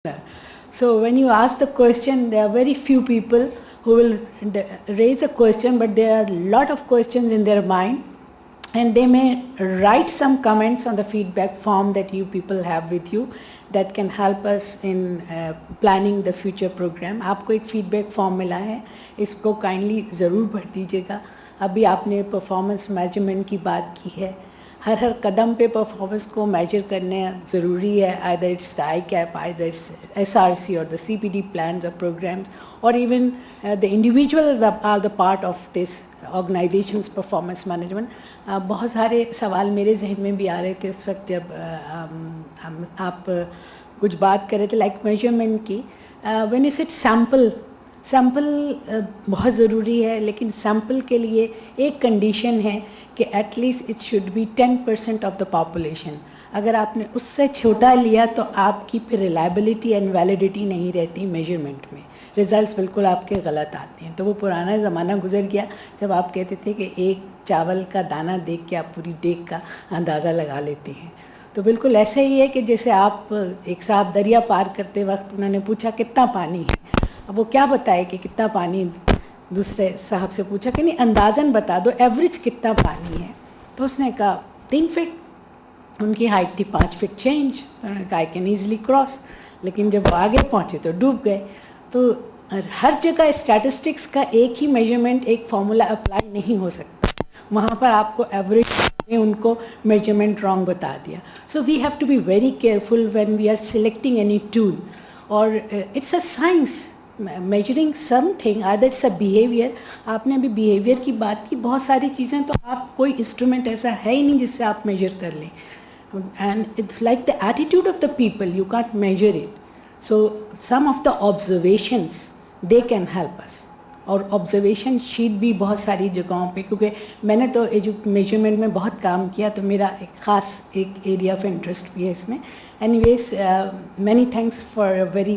So when you ask the question, there are very few people who will raise a question, but there are a lot of questions in their mind, and they may write some comments on the feedback form that you people have with you that can help us in planning the future program. आपको एक feedback form मिला है, इसको kindly ज़रूर भर दीजिएगा. अभी आपने performance measurement की बात की है. हर कदम पे परफॉर्मेंस को मेजर करने ज़रूरी है. Either it's the ICAP, either it's SRC और द CPD प्लान्स और प्रोग्राम्स, और even the individual are the part of this organizations performance management. बहुत सारे सवाल मेरे जहन में भी आ रहे थे उस वक्त जब आप कुछ बात कर रहे थे लाइक मेजरमेंट की. व्हेन यू सेड सैम्पल बहुत ज़रूरी है, लेकिन सैम्पल के लिए एक कंडीशन है कि at least it should be 10% of the population. अगर आपने उससे छोटा लिया तो आपकी फिर रिलायबिलिटी एंड वैलिडिटी नहीं रहती मेजरमेंट में. रिज़ल्ट्स बिल्कुल आपके गलत आते हैं. तो वो पुराना ज़माना गुजर गया जब आप कहते थे कि एक चावल का दाना देख के आप पूरी देख का अंदाज़ा लगा लेते हैं. तो बिल्कुल ऐसे ही है कि जैसे आप एक साहब दरिया पार करते वक्त उन्होंने पूछा कितना पानी है. अब वो क्या बताए कि कितना पानी, दूसरे साहब से पूछा कि नहीं अंदाज़न बता दो एवरेज कितना पानी है. तो उसने कहा 3 फीट. उनकी हाइट थी 5 फीट चेंज. उन्होंने कहा आई कैन ईज़िली क्रॉस. लेकिन जब वो आगे पहुँचे तो डूब गए. तो हर जगह स्टैटिस्टिक्स का एक ही मेजरमेंट, एक फार्मूला अप्लाई नहीं हो सकता. वहाँ पर आपको एवरेज ने उनको मेजरमेंट रॉन्ग बता दिया. So we have to be very careful when we are selecting any tool. और it's a science measuring something, other it's a behaviour. आपने अभी बिहेवियर की बात की, बहुत सारी चीज़ें तो आप कोई इंस्ट्रूमेंट ऐसा है ही नहीं जिससे आप मेजर कर लें. And it's like the attitude of the people, you can't measure it. So some of the observations they can help us. और ऑब्जर्वेशन शीट भी बहुत सारी जगहों पे, क्योंकि मैंने तो मेजरमेंट में बहुत काम किया तो मेरा एक ख़ास एक एरिया ऑफ इंटरेस्ट भी है इसमें. Anyways, many thanks for a very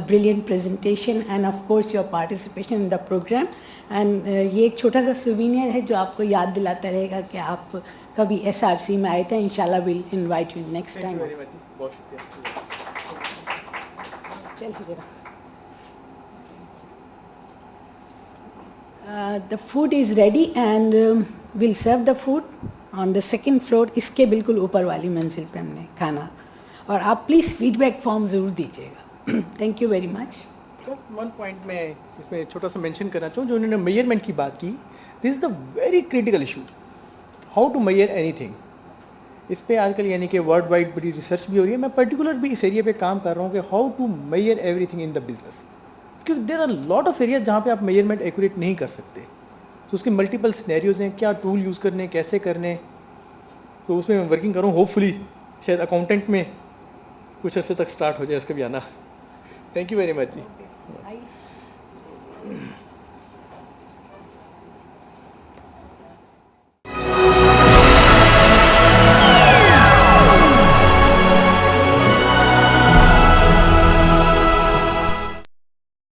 brilliant presentation and of course your participation in the program. And ये एक छोटा सा souvenir है जो आपको याद दिलाता रहेगा कि आप कभी SRC में आए थे. इंशाल्लाह we'll invite you next time. Thank you very much. बहुत शुक्रिया. चलिए जरा. The food is ready and we'll serve the food on the second floor. इसके बिल्कुल ऊपर वाली मंजिल पे हमने खाना. और आप प्लीज़ फीडबैक फॉर्म ज़रूर दीजिएगा. Thank you very much. Just one point मैं इसमें छोटा सा मेंशन करना चाहूँ. जो उन्होंने मेजरमेंट की बात की, this is the very critical issue, how to measure anything. इस पर आजकल यानी कि वर्ल्ड वाइड बड़ी रिसर्च भी हो रही है. मैं पर्टिकुलर भी इस एरिया पे काम कर रहा हूँ कि how to measure everything in the business, क्योंकि there are lot of areas जहाँ पे आप मेजरमेंट एक्यूरेट नहीं कर सकते. तो उसके मल्टीपल सिनेरियोज हैं, क्या टूल यूज़ करने, कैसे करने. तो उसमें मैं वर्किंग करूँ. होपफुली शायद अकाउंटेंट में कुछ अर्से तक स्टार्ट हो जाए इसका भी आना. Thank you very much ji.